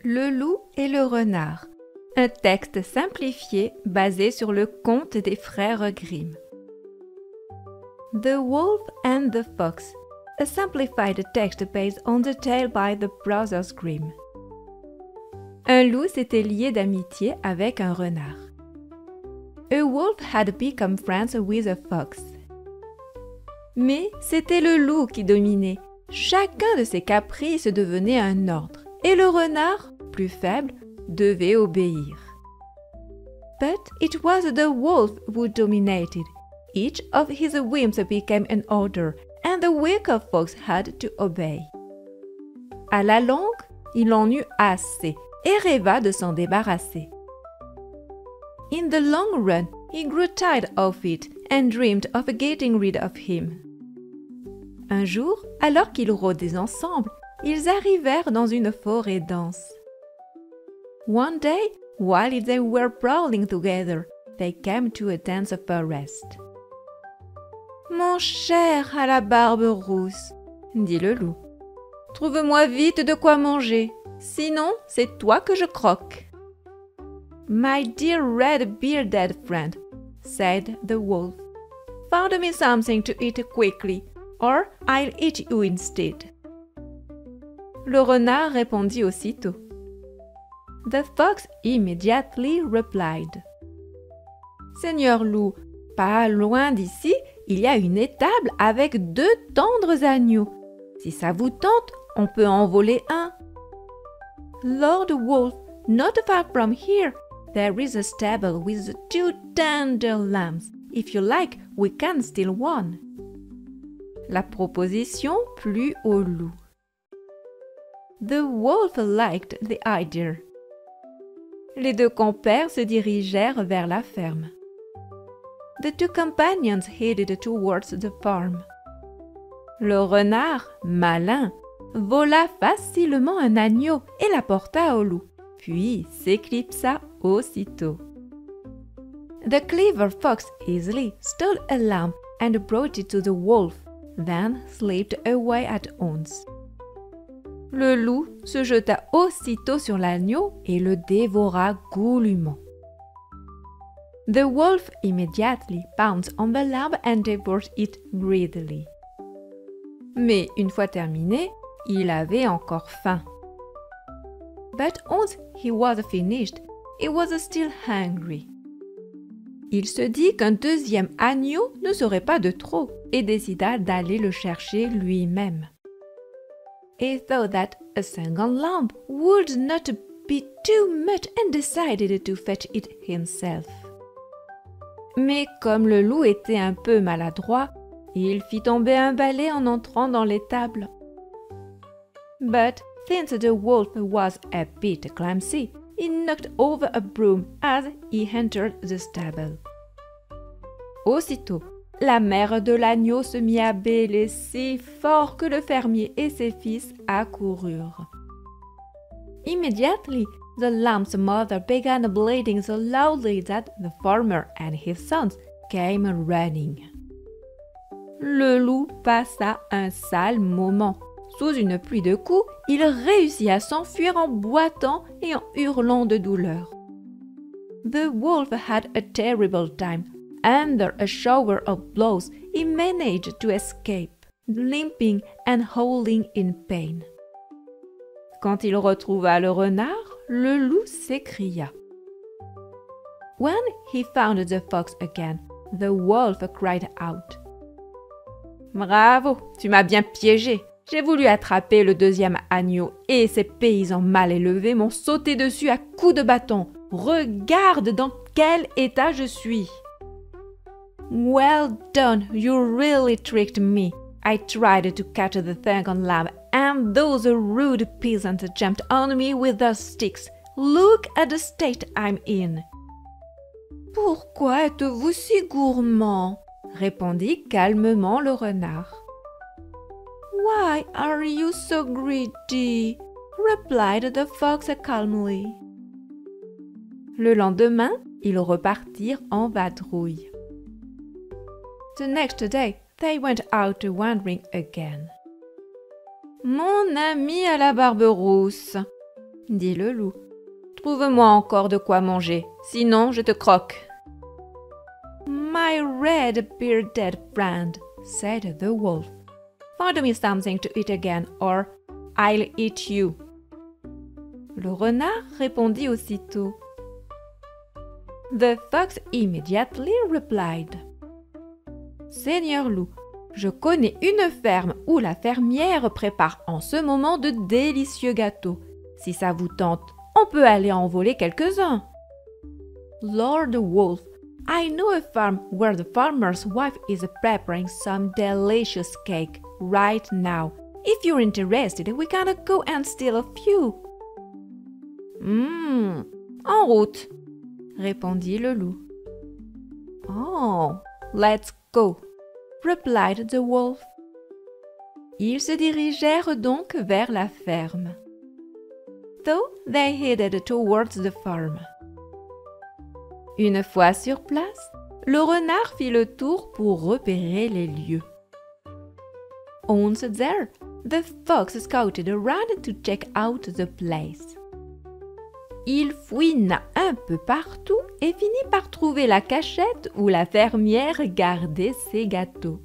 Le loup et le renard, un texte simplifié basé sur le conte des frères Grimm. The Wolf and the Fox, a simplified text based on the tale by the brothers Grimm. Un loup s'était lié d'amitié avec un renard. A wolf had become friends with a fox. Mais c'était le loup qui dominait. Chacun de ses caprices devenait un ordre, et le renard, plus faible, devait obéir. But it was the wolf who dominated. Each of his whims became an order, and the weaker fox had to obey. À la longue, il en eut assez et rêva de s'en débarrasser. In the long run, he grew tired of it and dreamed of getting rid of him. Un jour, alors qu'ils rôdaient ensemble, ils arrivèrent dans une forêt dense. One day, while they were prowling together, they came to a dense forest. « Mon cher à la barbe rousse, » dit le loup, « trouve-moi vite de quoi manger, sinon c'est toi que je croque. »« My dear red-bearded friend, » said the wolf, « find me something to eat quickly, or I'll eat you instead. » Le renard répondit aussitôt. The fox immediately replied. « Seigneur loup, pas loin d'ici, il y a une étable avec 2 tendres agneaux. Si ça vous tente, on peut en voler un. »« Lord Wolf, not far from here, there is a stable with 2 tender lambs. If you like, we can steal one. » La proposition plut au loup. The wolf liked the idea. Les 2 compères se dirigèrent vers la ferme. The 2 companions headed towards the farm. Le renard, malin, vola facilement un agneau et l'apporta au loup, puis s'éclipsa aussitôt. The clever fox easily stole a lamb and brought it to the wolf, then slipped away at once. Le loup se jeta aussitôt sur l'agneau et le dévora goulûment. The wolf immediately pounced on the lamb and devoured it greedily. Mais une fois terminé, il avait encore faim. But once he was finished, he was still hungry. Il se dit qu'un 2e agneau ne serait pas de trop et décida d'aller le chercher lui-même. He thought that a second lamb would not be too much and decided to fetch it himself. Mais comme le loup était un peu maladroit, il fit tomber un balai en entrant dans l'étable. But since the wolf was a bit clumsy, he knocked over a broom as he entered the stable. Aussitôt, la mère de l'agneau se mit à bêler si fort que le fermier et ses fils accoururent. Immediately, the lamb's mother began bleating so loudly that the farmer and his sons came running. Le loup passa un sale moment. Sous une pluie de coups, il réussit à s'enfuir en boitant et en hurlant de douleur. The wolf had a terrible time. Under a shower of blows, he managed to escape, limping and howling in pain. Quand il retrouva le renard, le loup s'écria. When he found the fox again, the wolf cried out. « Bravo, tu m'as bien piégé. J'ai voulu attraper le 2e agneau et ces paysans mal élevés m'ont sauté dessus à coups de bâton. Regarde dans quel état je suis. » Well done, you really tricked me. I tried to catch the second lamb and those rude peasants jumped on me with their sticks. Look at the state I'm in. Pourquoi êtes-vous si gourmand? Répondit calmement le renard. Why are you so greedy? Replied the fox calmly. Le lendemain, ils repartirent en vadrouille. The next day, they went out wandering again. Mon ami à la barbe rousse, dit le loup. Trouve-moi encore de quoi manger, sinon je te croque. My red-bearded friend, said the wolf, find me something to eat again, or I'll eat you. Le renard répondit aussitôt. The fox immediately replied. Seigneur loup, je connais une ferme où la fermière prépare en ce moment de délicieux gâteaux. Si ça vous tente, on peut aller en voler quelques-uns. Lord Wolf, I know a farm where the farmer's wife is preparing some delicious cake right now. If you're interested, we can go and steal a few. En route, répondit le loup. Oh, let's go, replied the wolf. Ils se dirigèrent donc vers la ferme. So they headed towards the farm. Une fois sur place, le renard fit le tour pour repérer les lieux. Once there, the fox scouted around to check out the place. Il fouina un peu partout et finit par trouver la cachette où la fermière gardait ses gâteaux.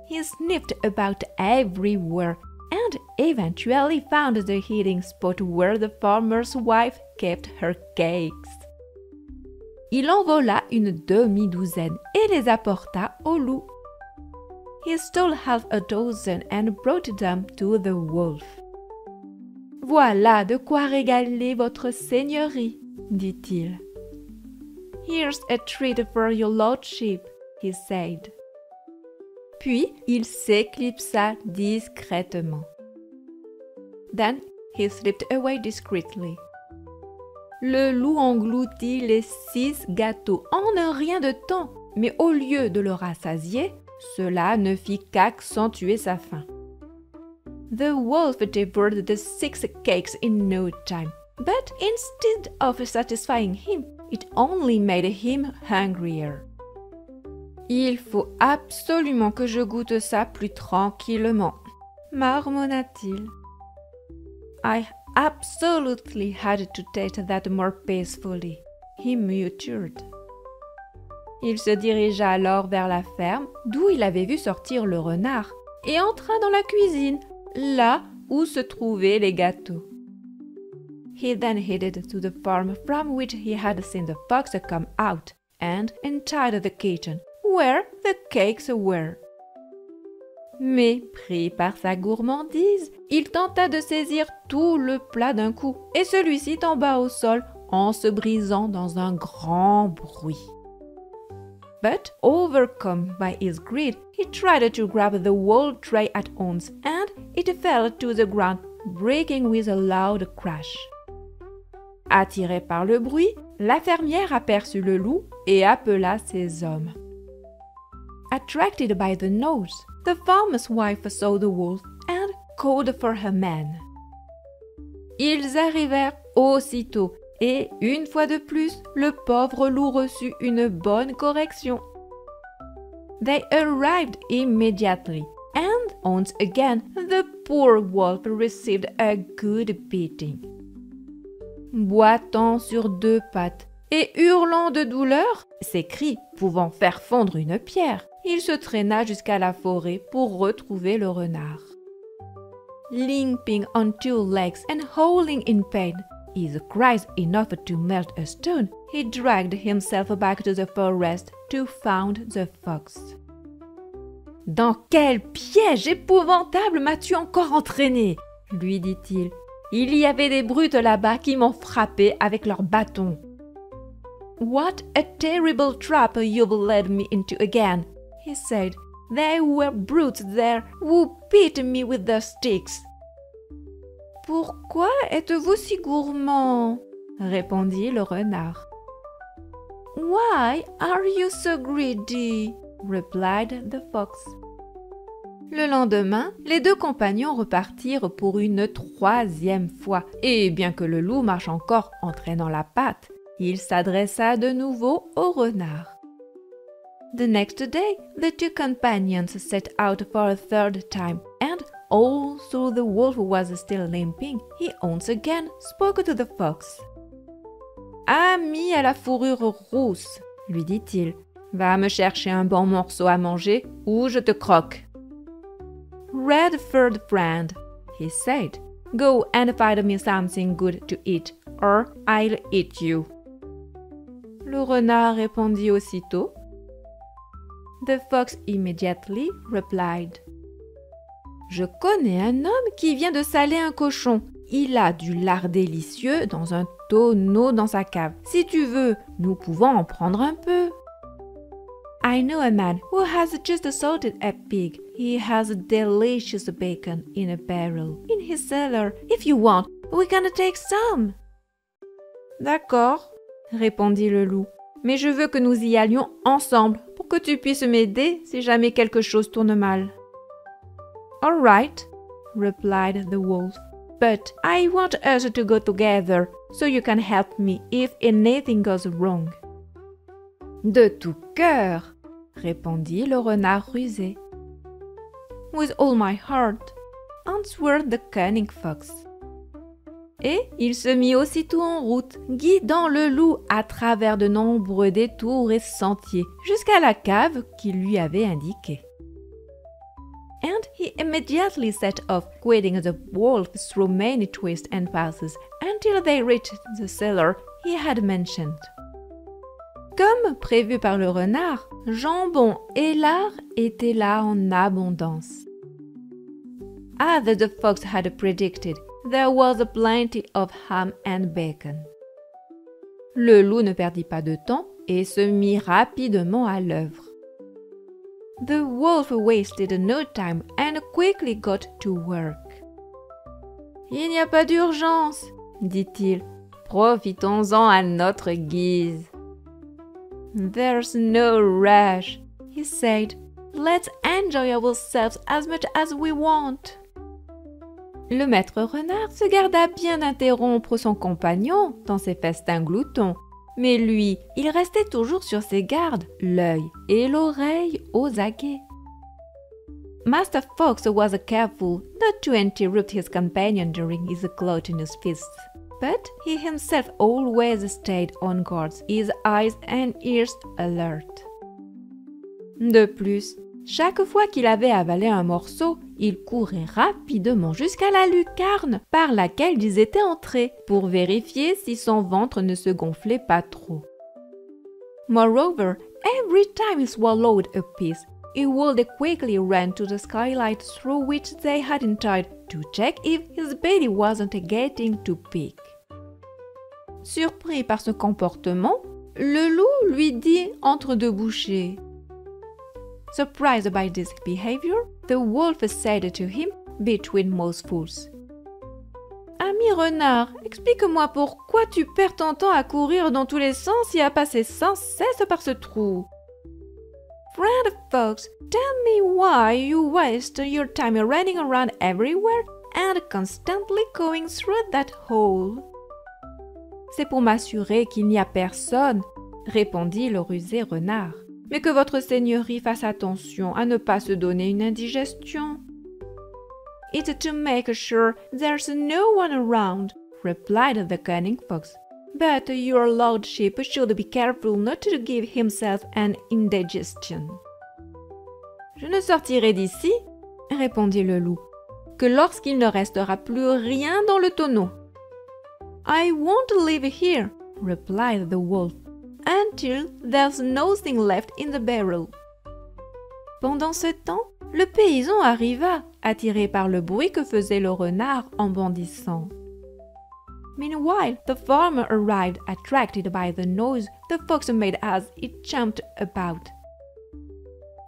He sniffed about everywhere and eventually found the hiding spot where the farmer's wife kept her cakes. Il en vola une demi-douzaine et les apporta au loup. He stole half a dozen and brought them to the wolf. Voilà de quoi régaler votre seigneurie, dit-il. Here's a treat for your lordship, he said. Puis il s'éclipsa discrètement. Then he slipped away discreetly. Le loup engloutit les 6 gâteaux en un rien de temps, mais au lieu de le rassasier, cela ne fit qu'accentuer sa faim. The wolf devoured the 6 cakes in no time, but instead of satisfying him, it only made him hungrier. Il faut absolument que je goûte ça plus tranquillement, marmonna-t-il. I absolutely had to taste that more peacefully, he muttered. Il se dirigea alors vers la ferme d'où il avait vu sortir le renard et entra dans la cuisine, là où se trouvaient les gâteaux. He then headed to the farm from which he had seen the fox come out and entered the kitchen, where the cakes were. Mais, pris par sa gourmandise, il tenta de saisir tout le plat d'un coup, et celui-ci tomba au sol en se brisant dans un grand bruit. But, overcome by his greed, he tried to grab the whole tray at once, and it fell to the ground, breaking with a loud crash. Attirée par le bruit, la fermière aperçut le loup et appela ses hommes. Attracted by the noise, the farmer's wife saw the wolf and called for her men. Ils arrivèrent aussitôt et, une fois de plus, le pauvre loup reçut une bonne correction. They arrived immediately, and once again the poor wolf received a good beating. Boitant sur 2 pattes et hurlant de douleur, ses cris pouvant faire fondre une pierre, il se traîna jusqu'à la forêt pour retrouver le renard. Limping on 2 legs and howling in pain, his cries enough to melt a stone, he dragged himself back to the forest to find the fox. « Dans quel piège épouvantable m'as-tu encore entraîné ?» lui dit-il. « Il y avait des brutes là-bas qui m'ont frappé avec leurs bâtons. »« What a terrible trap you've led me into again !» he said. « There were brutes there who beat me with their sticks. »« Pourquoi êtes-vous si gourmand ?» répondit le renard. « Why are you so greedy ?» replied the fox. Le lendemain, les 2 compagnons repartirent pour une 3e fois, et bien que le loup marche encore en traînant la patte, il s'adressa de nouveau au renard. The next day, the 2 companions set out for a 3rd time, and although the wolf was still limping, he once again spoke to the fox. « Ami à la fourrure rousse, lui dit-il, va me chercher un bon morceau à manger ou je te croque. » Red-furred friend, he said, go and find me something good to eat, or I'll eat you. Le renard répondit aussitôt. The fox immediately replied. Je connais un homme qui vient de saler un cochon. Il a du lard délicieux dans un tonneau dans sa cave. Si tu veux, nous pouvons en prendre un peu. I know a man who has just salted a pig. He has delicious bacon in a barrel in his cellar. If you want, we can take some. D'accord, répondit le loup. Mais je veux que nous y allions ensemble pour que tu puisses m'aider si jamais quelque chose tourne mal. All right, replied the wolf. But I want us to go together so you can help me if anything goes wrong. De tout cœur, répondit le renard rusé. With all my heart, answered the cunning fox. Et il se mit aussitôt en route, guidant le loup à travers de nombreux détours et sentiers, jusqu'à la cave qu'il lui avait indiquée. And he immediately set off, guiding the wolf through many twists and passes, until they reached the cellar he had mentioned. Comme prévu par le renard, jambon et lard étaient là en abondance. As the fox had predicted, there was plenty of ham and bacon. Le loup ne perdit pas de temps et se mit rapidement à l'œuvre. The wolf wasted no time and quickly got to work. Il n'y a pas d'urgence, dit-il. Profitons-en à notre guise. There's no rush, he said. Let's enjoy ourselves as much as we want. Le maître renard se garda bien d'interrompre son compagnon dans ses festins gloutons, mais lui, il restait toujours sur ses gardes, l'œil et l'oreille aux aguets. Master Fox was careful not to interrupt his companion during his gluttonous feasts, but he himself always stayed on guard, his eyes and ears alert. De plus, chaque fois qu'il avait avalé un morceau, il courait rapidement jusqu'à la lucarne par laquelle ils étaient entrés pour vérifier si son ventre ne se gonflait pas trop. Moreover, every time he swallowed a piece, he would quickly run to the skylight through which they had entered to check if his belly wasn't getting too big. Surpris par ce comportement, le loup lui dit entre deux bouchées. Surprised by this behavior, the wolf said to him between mouthfuls. Ami renard, explique-moi pourquoi tu perds ton temps à courir dans tous les sens et à passer sans cesse par ce trou. Friend fox, tell me why you waste your time running around everywhere and constantly going through that hole. C'est pour m'assurer qu'il n'y a personne, répondit le rusé renard. Mais que votre seigneurie fasse attention à ne pas se donner une indigestion. It's to make sure there's no one around, replied the cunning fox. But your lordship should be careful not to give himself an indigestion. Je ne sortirai d'ici, répondit le loup, que lorsqu'il ne restera plus rien dans le tonneau. I won't live here, replied the wolf. Until there's nothing left in the barrel. Pendant ce temps, le paysan arriva, attiré par le bruit que faisait le renard en bondissant. Meanwhile, the farmer arrived, attracted by the noise the fox made as it jumped about.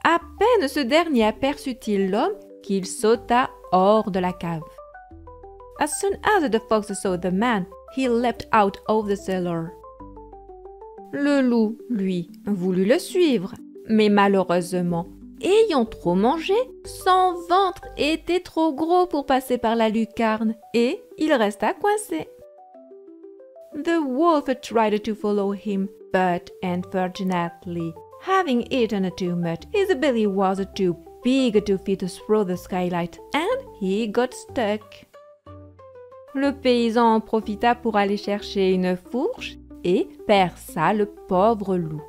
À peine ce dernier aperçut-il l'homme qu'il sauta hors de la cave. As soon as the fox saw the man, he leapt out of the cellar. Le loup, lui, voulut le suivre, mais malheureusement, ayant trop mangé, son ventre était trop gros pour passer par la lucarne et il resta coincé. The wolf tried to follow him, but unfortunately, having eaten too much, his belly was too big to fit through the skylight, and he got stuck. Le paysan en profita pour aller chercher une fourche et perça le pauvre loup.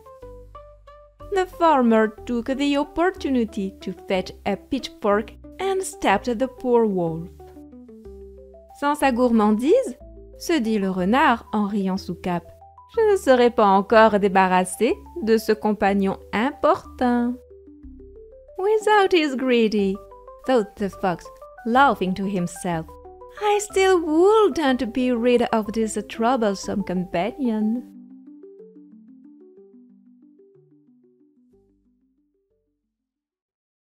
The farmer took the opportunity to fetch a pitchfork and stabbed the poor wolf. Sans sa gourmandise, se dit le renard en riant sous cape, je ne serai pas encore débarrassé de ce compagnon importun. Without his greedy, thought the fox, laughing to himself, I still would want to be rid of this troublesome companion.